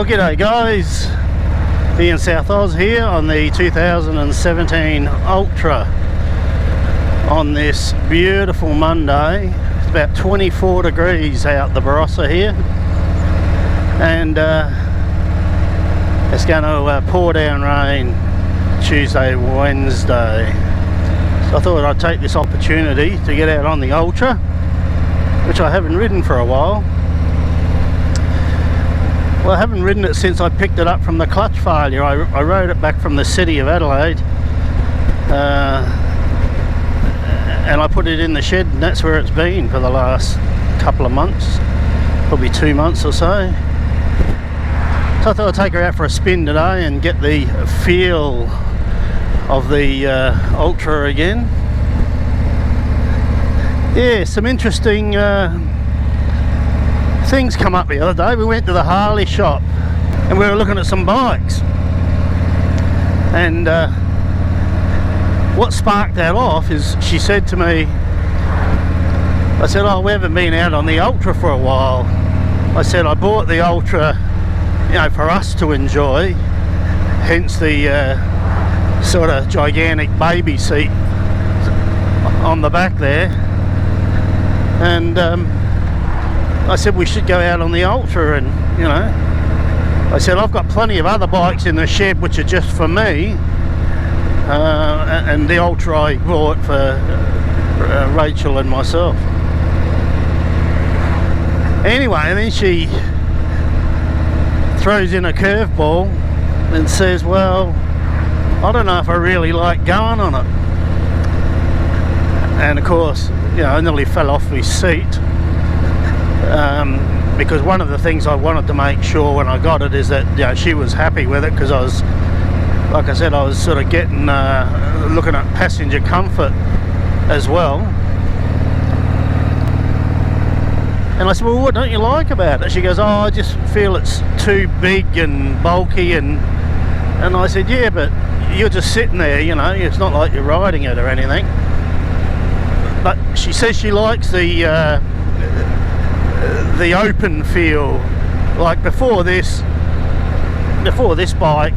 Well, g'day guys, Ian South Oz here on the 2017 Ultra on this beautiful Monday. It's about 24 degrees out the Barossa here, and it's going to pour down rain Tuesday, Wednesday. So I thought I'd take this opportunity to get out on the Ultra, which I haven't ridden for a while. Well, I haven't ridden it since I picked it up from the clutch failure. I rode it back from the city of Adelaide, and I put it in the shed, and that's where it's been for the last couple of months, probably 2 months or so. So I thought I'd take her out for a spin today and get the feel of the Ultra again. Yeah, some interesting things come up the other day. We went to the Harley shop and we were looking at some bikes, and what sparked that off is she said to me, I said, oh, we haven't been out on the Ultra for a while. I said, I bought the Ultra, you know, for us to enjoy, hence the sort of gigantic baby seat on the back there, and I said we should go out on the Ultra. And you know, I said I've got plenty of other bikes in the shed which are just for me, and the Ultra I bought for Rachel and myself. Anyway, and then she throws in a curveball and says, well, I don't know if I really like going on it. And of course, you know, I nearly fell off my seat, because one of the things I wanted to make sure when I got it is that, you know, she was happy with it, because I was, like I said, I was sort of getting looking at passenger comfort as well. And I said, well, what don't you like about it? She goes, oh, I just feel it's too big and bulky. And I said, yeah, but you're just sitting there, you know, it's not like you're riding it or anything. But she says she likes the open feel. Like before this bike,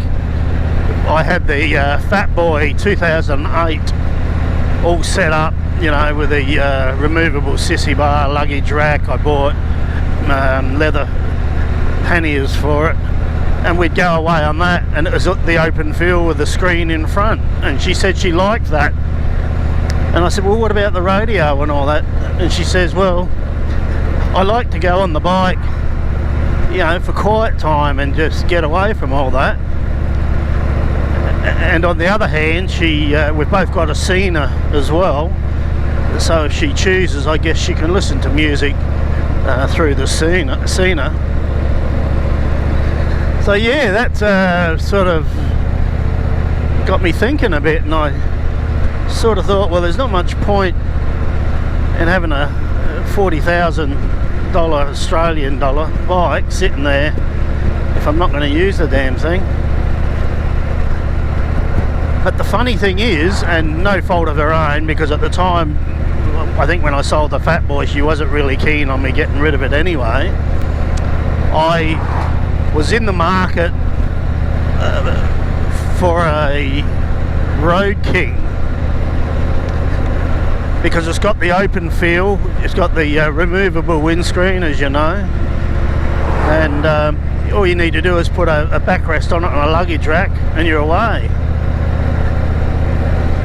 I had the Fat Boy 2008 all set up, you know, with the removable sissy bar, luggage rack. I bought leather panniers for it, and we'd go away on that, and it was the open feel with the screen in front, and she said she liked that. And I said, well, what about the radio and all that? And she says, well, I like to go on the bike, you know, for quiet time and just get away from all that. And on the other hand, we've both got a Cena as well, so if she chooses, I guess she can listen to music through the Cena. So yeah, that sort of got me thinking a bit, and I sort of thought, well, there's not much point in having a $40,000 Australian dollar bike sitting there if I'm not going to use the damn thing. But the funny thing is, and no fault of her own, because at the time, I think when I sold the Fat Boy, she wasn't really keen on me getting rid of it anyway. I was in the market for a Road King, because it's got the open feel, it's got the removable windscreen, as you know, and all you need to do is put a backrest on it and a luggage rack and you're away.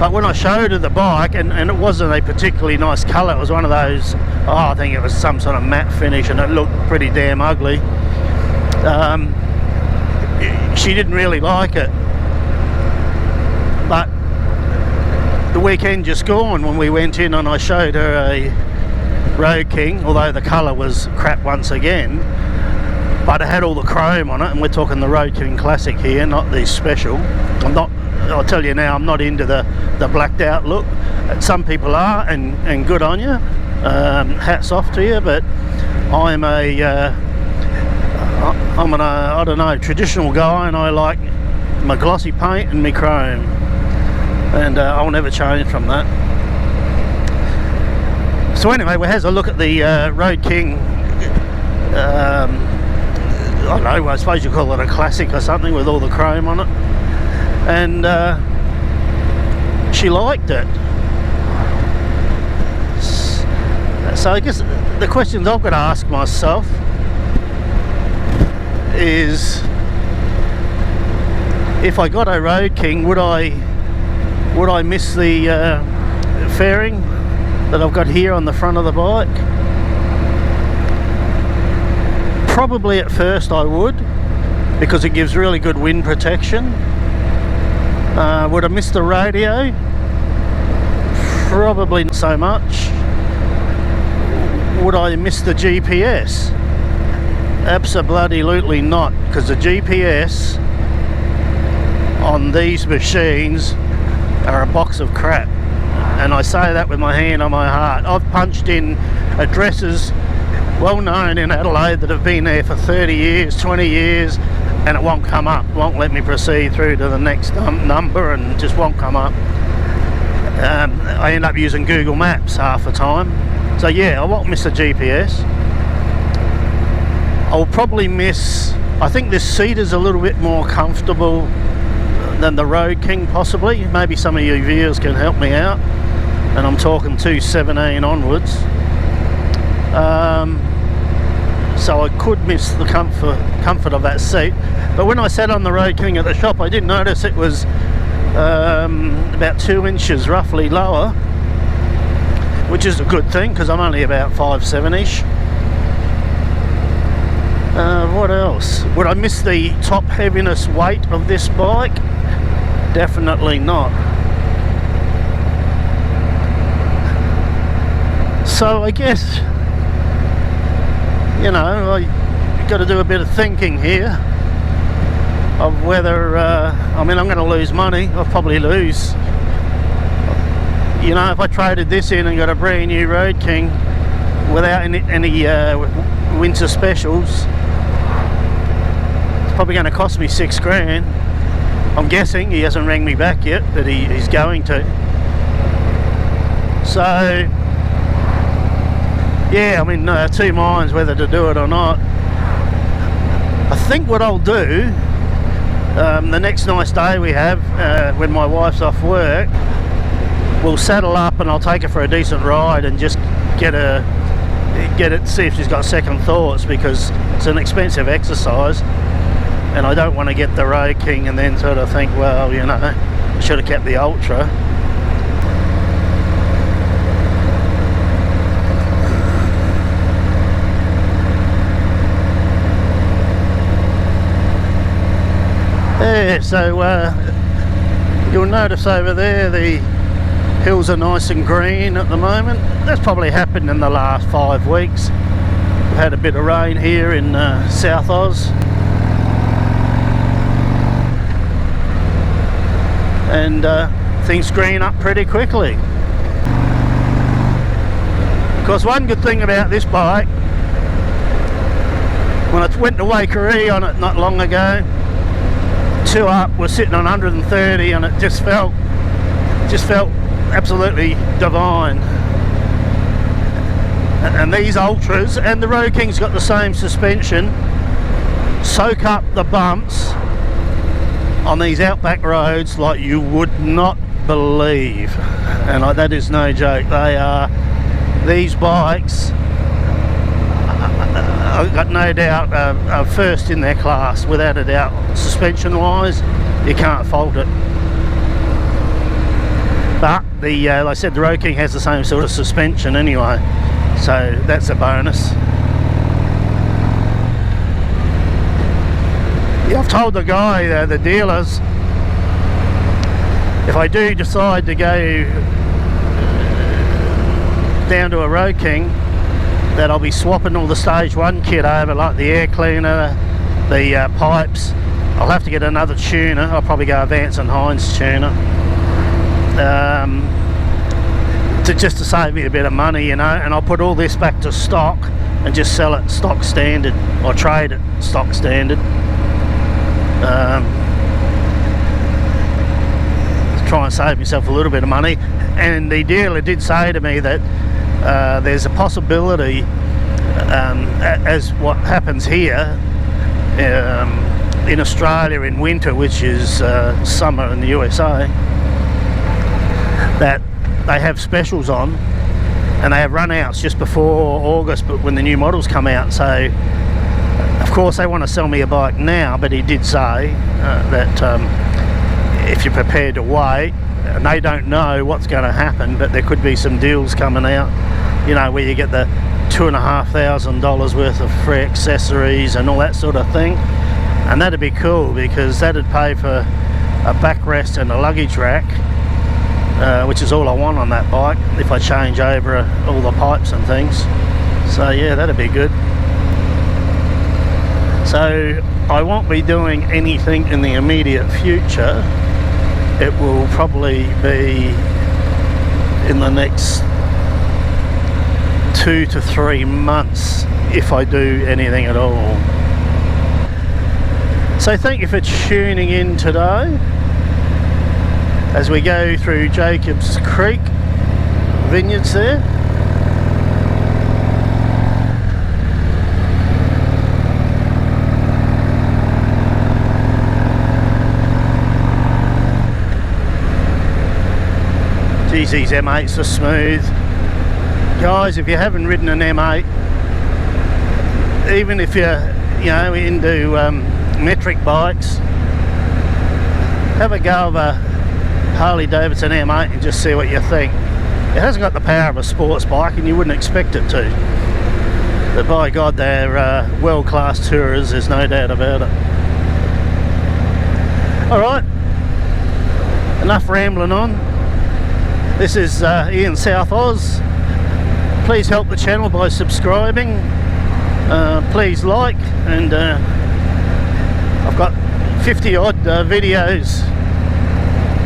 But when I showed her the bike, and it wasn't a particularly nice colour, it was one of those, I think it was some sort of matte finish, and it looked pretty damn ugly. She didn't really like it. But the weekend just gone, when we went in and I showed her a Road King, although the colour was crap once again, but it had all the chrome on it, and we're talking the Road King Classic here, not the Special. I'll tell you now, I'm not into the blacked out look. Some people are, and good on you, hats off to you, but I'm an I don't know, traditional guy, and I like my glossy paint and my chrome, and I'll never change from that. So anyway, we has a look at the Road King don't know, I suppose you call it a classic or something with all the chrome on it. And she liked it. So I guess the questions I've got to ask myself is, if I got a Road King, would I miss the fairing that I've got here on the front of the bike? Probably at first I would, because it gives really good wind protection. Would I miss the radio? Probably not so much. Would I miss the GPS? Absolutely not, because the GPS on these machines are a box of crap, and I say that with my hand on my heart. I've punched in addresses well known in Adelaide that have been there for 30 years, 20 years, and it won't come up, won't let me proceed through to the next number, and just won't come up. I end up using Google Maps half the time. So yeah, I won't miss the GPS. I'll probably miss, I think this seat is a little bit more comfortable than the Road King, possibly. Maybe some of you viewers can help me out, and I'm talking 217 onwards. So I could miss the comfort of that seat. But when I sat on the Road King at the shop, I did notice it was about 2 inches roughly lower, which is a good thing, because I'm only about 5'7"-ish. What else? Would I miss the top heaviness weight of this bike? Definitely not. So I guess, you know, I got to do a bit of thinking here of whether, I mean, I'm going to lose money. I'll probably lose. You know, if I traded this in and got a brand new Road King without any winter specials, it's probably going to cost me $6,000. I'm guessing. He hasn't rang me back yet, but he's going to. So yeah, I'm in two minds whether to do it or not. I think what I'll do, the next nice day we have, when my wife's off work, we'll saddle up and I'll take her for a decent ride and just get it, see if she's got second thoughts, because it's an expensive exercise, and I don't want to get the Road King and then sort of think, well, you know, I should have kept the Ultra. Yeah, so you'll notice over there the hills are nice and green at the moment. That's probably happened in the last 5 weeks. We've had a bit of rain here in South Oz, and things green up pretty quickly. Of course, one good thing about this bike, when I went to Waikerie on it not long ago, 2 up was sitting on 130, and it just felt absolutely divine. And these Ultras and the Road King's got the same suspension, soak up the bumps on these outback roads like you would not believe, and that is no joke. These bikes, I've got no doubt, are first in their class, without a doubt. Suspension wise, you can't fault it. But like I said, the Road King has the same sort of suspension anyway, so that's a bonus. Yeah, I've told the guy, the dealers, if I do decide to go down to a Road King, that I'll be swapping all the stage 1 kit over, like the air cleaner, the pipes. I'll have to get another tuner. I'll probably go a Vance and Hines tuner, just to save me a bit of money, you know, and I'll put all this back to stock and just sell it stock standard, or trade it stock standard. Try and save myself a little bit of money. And the dealer did say to me that there's a possibility, as what happens here, in Australia in winter, which is summer in the USA, that they have specials on, and they have run-outs just before August, but when the new models come out. So of course they want to sell me a bike now, but he did say that if you're prepared to wait, and they don't know what's going to happen, but there could be some deals coming out, you know, where you get the $2,500 worth of free accessories and all that sort of thing. And that'd be cool, because that'd pay for a backrest and a luggage rack, which is all I want on that bike if I change over all the pipes and things. So yeah, that'd be good. So I won't be doing anything in the immediate future. It will probably be in the next 2 to 3 months if I do anything at all. So thank you for tuning in today as we go through Jacobs Creek vineyards there. Geez, these M8s are smooth. Guys, if you haven't ridden an M8, even if you're, you know, into metric bikes, have a go of a Harley Davidson M8 and just see what you think. It hasn't got the power of a sports bike, and you wouldn't expect it to. But by God, they're world-class tourers, there's no doubt about it. Alright, enough rambling on. This is Ian South Oz. Please help the channel by subscribing. Please like, and I've got 50 odd videos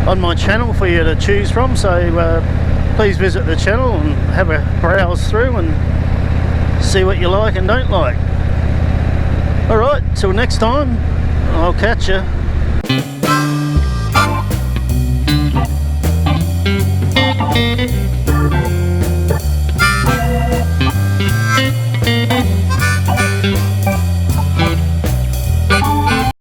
on my channel for you to choose from, so please visit the channel and have a browse through and see what you like and don't like. Alright, till next time, I'll catch you.